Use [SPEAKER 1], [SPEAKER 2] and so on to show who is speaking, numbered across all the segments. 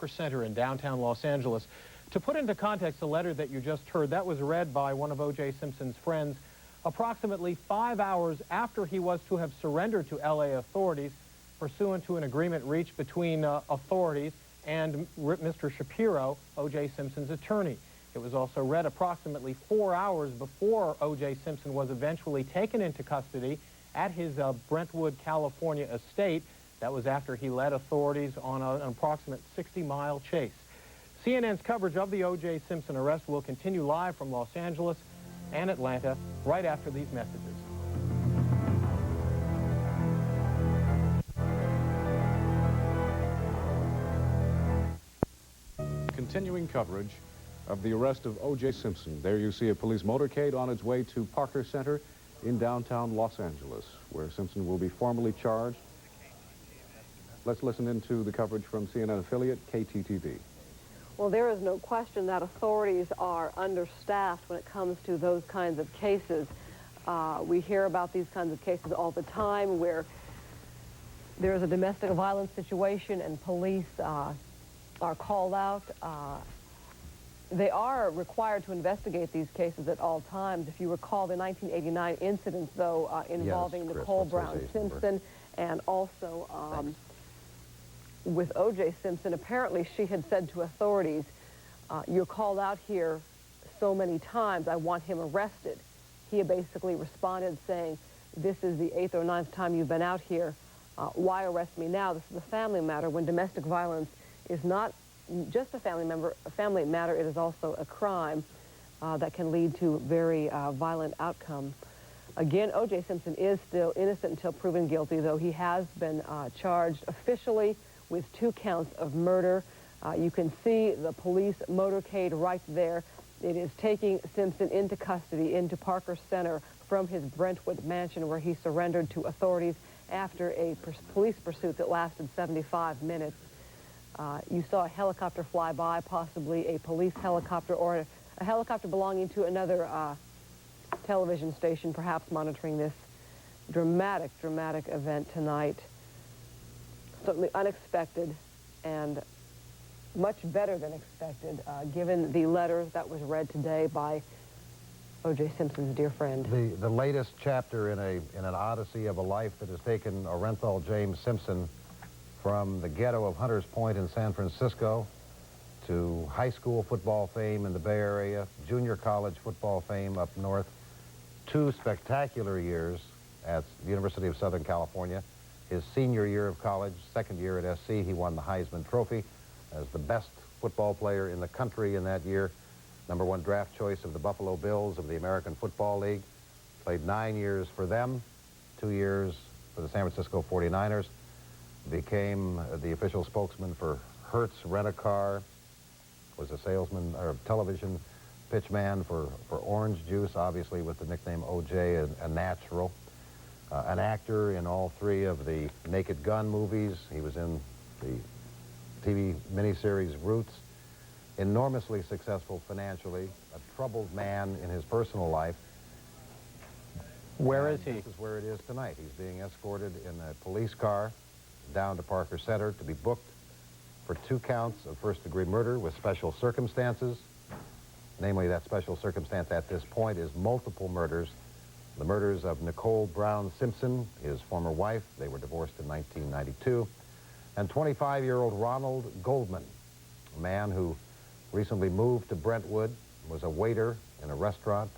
[SPEAKER 1] Center in downtown Los Angeles. To put into context the letter that you just heard, that was read by one of O.J. Simpson's friends approximately 5 hours after he was to have surrendered to L.A. authorities pursuant to an agreement reached between authorities and Mr. Shapiro, O.J. Simpson's attorney. It was also read approximately 4 hours before O.J. Simpson was eventually taken into custody at his Brentwood, California estate. That was after he led authorities on an approximate 60-mile chase. CNN's coverage of the O.J. Simpson arrest will continue live from Los Angeles and Atlanta right after these messages.
[SPEAKER 2] Continuing coverage of the arrest of O.J. Simpson. There you see a police motorcade on its way to Parker Center in downtown Los Angeles, where Simpson will be formally charged. Let's listen into the coverage from CNN affiliate KTTV.
[SPEAKER 3] Well, there is no question that authorities are understaffed when it comes to those kinds of cases. We hear about these kinds of cases all the time where there is a domestic violence situation and police are called out. They are required to investigate these cases at all times. If you recall the 1989 incidents, though, involving Nicole Brown Simpson and also with O.J. Simpson, apparently she had said to authorities, you're called out here so many times, I want him arrested. He basically responded saying, this is the 8th or 9th time you've been out here. Why arrest me now? This is a family matter. When domestic violence is not just a family matter, it is also a crime that can lead to very violent outcomes. Again, O.J. Simpson is still innocent until proven guilty, though he has been charged officially with 2 counts of murder. You can see the police motorcade right there. It is taking Simpson into custody, into Parker Center from his Brentwood mansion where he surrendered to authorities after a police pursuit that lasted 75 minutes. You saw a helicopter fly by, possibly a police helicopter or a helicopter belonging to another television station, perhaps monitoring this dramatic event tonight. Certainly unexpected and much better than expected, given the letter that was read today by O.J. Simpson's dear friend.
[SPEAKER 4] The latest chapter in an odyssey of a life that has taken Orenthal James Simpson from the ghetto of Hunters Point in San Francisco to high school football fame in the Bay Area, junior college football fame up north, 2 spectacular years at the University of Southern California. His senior year of college, second year at SC, he won the Heisman Trophy as the best football player in the country in that year. #1 draft choice of the Buffalo Bills of the American Football League. Played 9 years for them, 2 years for the San Francisco 49ers. Became the official spokesman for Hertz Rent-A-Car. Was a salesman or television pitchman for Orange Juice, obviously with the nickname OJ, a natural. An actor in all 3 of the Naked Gun movies. He was in the TV miniseries Roots. Enormously successful financially, a troubled man in his personal life.
[SPEAKER 1] Where is he?
[SPEAKER 4] This is where it is tonight. He's being escorted in a police car down to Parker Center to be booked for 2 counts of first-degree murder with special circumstances. Namely, that special circumstance at this point is multiple murders. The murders of Nicole Brown Simpson, his former wife. They were divorced in 1992. And 25-year-old Ronald Goldman, a man who recently moved to Brentwood, was a waiter in a restaurant,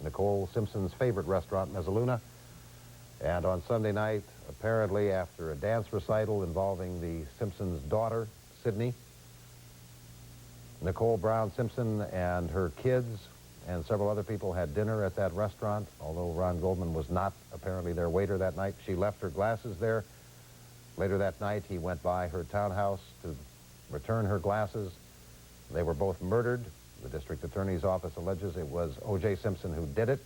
[SPEAKER 4] Nicole Simpson's favorite restaurant, Mezzaluna. And on Sunday night, apparently after a dance recital involving the Simpsons' daughter, Sydney, Nicole Brown Simpson and her kids and several other people had dinner at that restaurant, although Ron Goldman was not apparently their waiter that night. She left her glasses there. Later that night, he went by her townhouse to return her glasses. They were both murdered. The district attorney's office alleges it was O.J. Simpson who did it.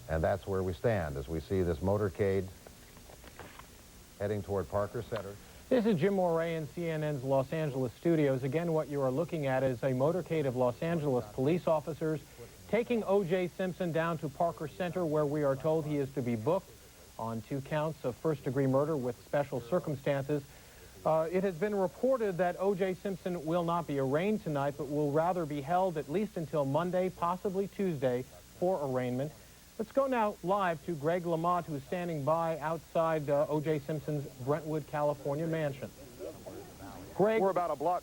[SPEAKER 4] And that's where we stand as we see this motorcade heading toward Parker Center.
[SPEAKER 1] This is Jim Moray in CNN's Los Angeles studios. Again, what you are looking at is a motorcade of Los Angeles police officers taking O.J. Simpson down to Parker Center, where we are told he is to be booked on 2 counts of first-degree murder with special circumstances. It has been reported that O.J. Simpson will not be arraigned tonight, but will rather be held at least until Monday, possibly Tuesday, for arraignment. Let's go now live to Greg Lamont, who is standing by outside O.J. Simpson's Brentwood, California mansion. Greg,
[SPEAKER 5] we're about a block.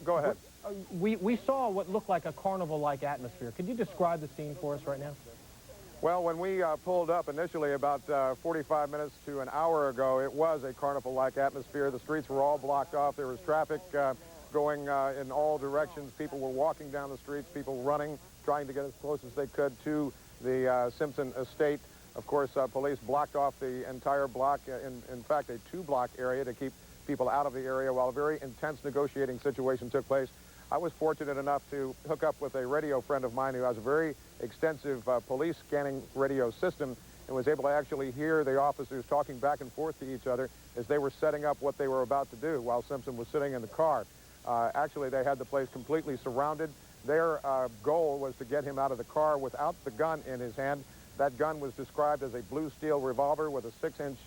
[SPEAKER 5] Go ahead.
[SPEAKER 1] We saw what looked like a carnival-like atmosphere. Could you describe the scene for us right now?
[SPEAKER 5] Well, when we pulled up initially about 45 minutes to an hour ago, it was a carnival-like atmosphere. The streets were all blocked off. There was traffic going in all directions. People were walking down the streets, people running, trying to get as close as they could to the Simpson estate. Of course, police blocked off the entire block, in fact, a two-block area to keep people out of the area while a very intense negotiating situation took place. I was fortunate enough to hook up with a radio friend of mine who has a very extensive police scanning radio system and was able to actually hear the officers talking back and forth to each other as they were setting up what they were about to do while Simpson was sitting in the car. Actually, they had the place completely surrounded. Their goal was to get him out of the car without the gun in his hand. That gun was described as a blue steel revolver with a 6-inch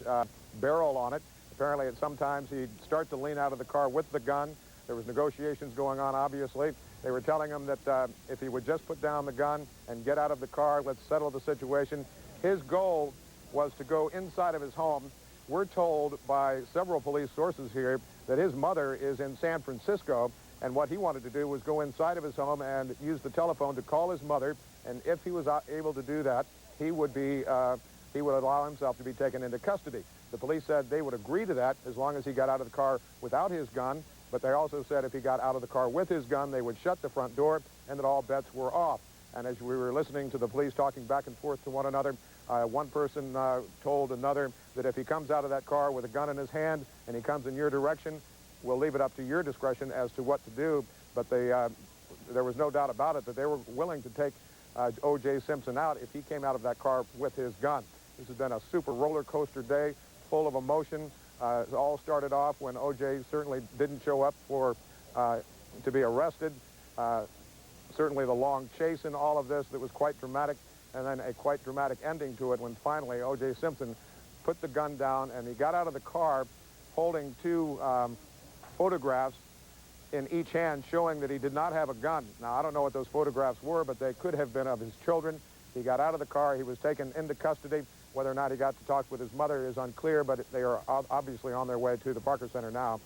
[SPEAKER 5] barrel on it. Apparently, at sometimes he'd start to lean out of the car with the gun. There was negotiations going on, obviously. They were telling him that if he would just put down the gun and get out of the car, let's settle the situation. His goal was to go inside of his home. We're told by several police sources here that his mother is in San Francisco, and what he wanted to do was go inside of his home and use the telephone to call his mother, and if he was able to do that, he would allow himself to be taken into custody. The police said they would agree to that as long as he got out of the car without his gun, but they also said if he got out of the car with his gun, they would shut the front door and that all bets were off. And as we were listening to the police talking back and forth to one another, one person told another that if he comes out of that car with a gun in his hand and he comes in your direction, we'll leave it up to your discretion as to what to do. But there was no doubt about it that they were willing to take O.J. Simpson out if he came out of that car with his gun. This has been a super roller coaster day, full of emotion. It all started off when O.J. certainly didn't show up to be arrested. Certainly the long chase in all of this that was quite dramatic, and then a quite dramatic ending to it when finally O.J. Simpson put the gun down and he got out of the car holding two photographs in each hand showing that he did not have a gun. Now, I don't know what those photographs were, but they could have been of his children. He got out of the car. He was taken into custody. Whether or not he got to talk with his mother is unclear, but they are obviously on their way to the Parker Center now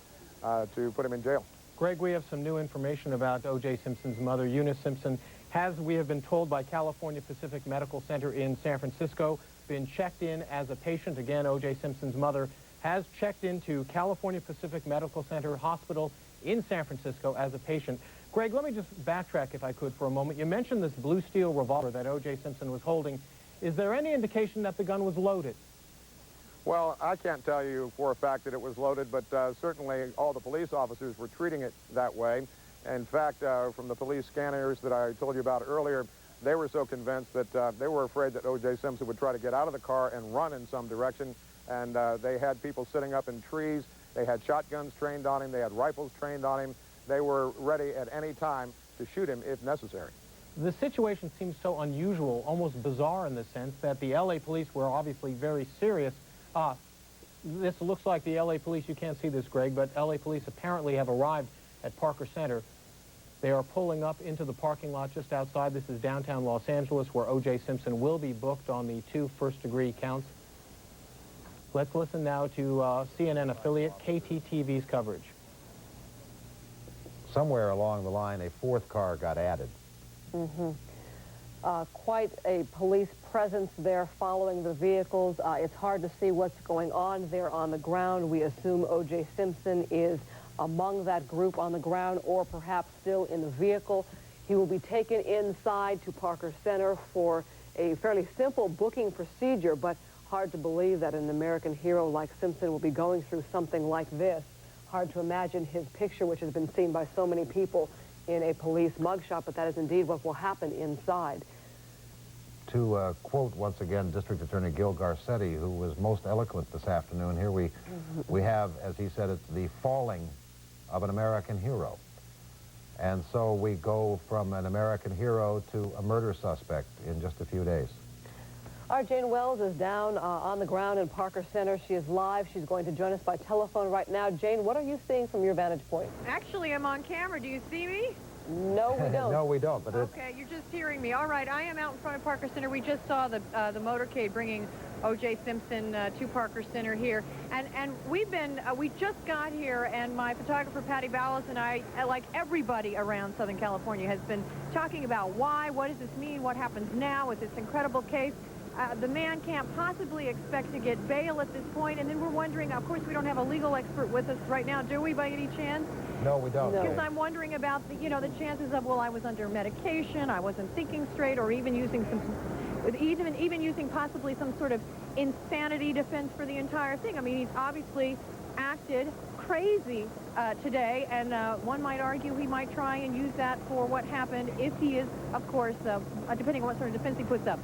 [SPEAKER 5] to put him in jail.
[SPEAKER 1] Greg, we have some new information about O.J. Simpson's mother. Eunice Simpson has, we have been told by California Pacific Medical Center in San Francisco, been checked in as a patient. Again, O.J. Simpson's mother has checked into California Pacific Medical Center Hospital in San Francisco as a patient. Greg, let me just backtrack, if I could, for a moment. You mentioned this blue steel revolver that O.J. Simpson was holding. Is there any indication that the gun was loaded?
[SPEAKER 5] Well, I can't tell you for a fact that it was loaded, but certainly all the police officers were treating it that way. In fact, from the police scanners that I told you about earlier, they were so convinced that they were afraid that O.J. Simpson would try to get out of the car and run in some direction, and they had people sitting up in trees. They had shotguns trained on him. They had rifles trained on him. They were ready at any time to shoot him if necessary.
[SPEAKER 1] The situation seems so unusual, almost bizarre in the sense that the L.A. police were obviously very serious. This looks like the L.A. police. You can't see this, Greg, but L.A. police apparently have arrived at Parker Center. They are pulling up into the parking lot just outside. This is downtown Los Angeles, where O.J. Simpson will be booked on the 2 first-degree counts. Let's listen now to CNN affiliate KTTV's coverage.
[SPEAKER 4] Somewhere along the line, a fourth car got added.
[SPEAKER 3] Quite a police presence there following the vehicles. It's hard to see what's going on there on the ground. We assume O.J. Simpson is among that group on the ground or perhaps still in the vehicle. He will be taken inside to Parker Center for a fairly simple booking procedure, but hard to believe that an American hero like Simpson will be going through something like this. Hard to imagine his picture, which has been seen by so many people, in a police mugshot, but that is indeed what will happen inside.
[SPEAKER 4] To quote once again District Attorney Gil Garcetti, who was most eloquent this afternoon, here we have, as he said, it's the falling of an American hero. And so we go from an American hero to a murder suspect in just a few days.
[SPEAKER 3] Our Jane Wells is down on the ground in Parker Center. She is live. She's going to join us by telephone right now. Jane, what are you seeing from your vantage point?
[SPEAKER 6] Actually, I'm on camera. Do you see me?
[SPEAKER 3] No, we don't.
[SPEAKER 4] No, we don't. But
[SPEAKER 6] Okay, you're just hearing me. All right, I am out in front of Parker Center. We just saw the motorcade bringing O.J. Simpson to Parker Center here. And we've been, we just got here, and my photographer, Patty Ballas, and I, like everybody around Southern California, has been talking about why, what does this mean, what happens now with this incredible case. The man can't possibly expect to get bail at this point, and then we're wondering, of course, we don't have a legal expert with us right now, do we, by any chance?
[SPEAKER 4] no, we don't.
[SPEAKER 3] No.
[SPEAKER 6] Because I'm wondering about the, you know, the chances of, well, I was under medication, I wasn't thinking straight, or even using even using possibly some sort of insanity defense for the entire thing. I mean, he's obviously acted crazy today, and one might argue he might try and use that for what happened if he is, of course, depending on what sort of defense he puts up.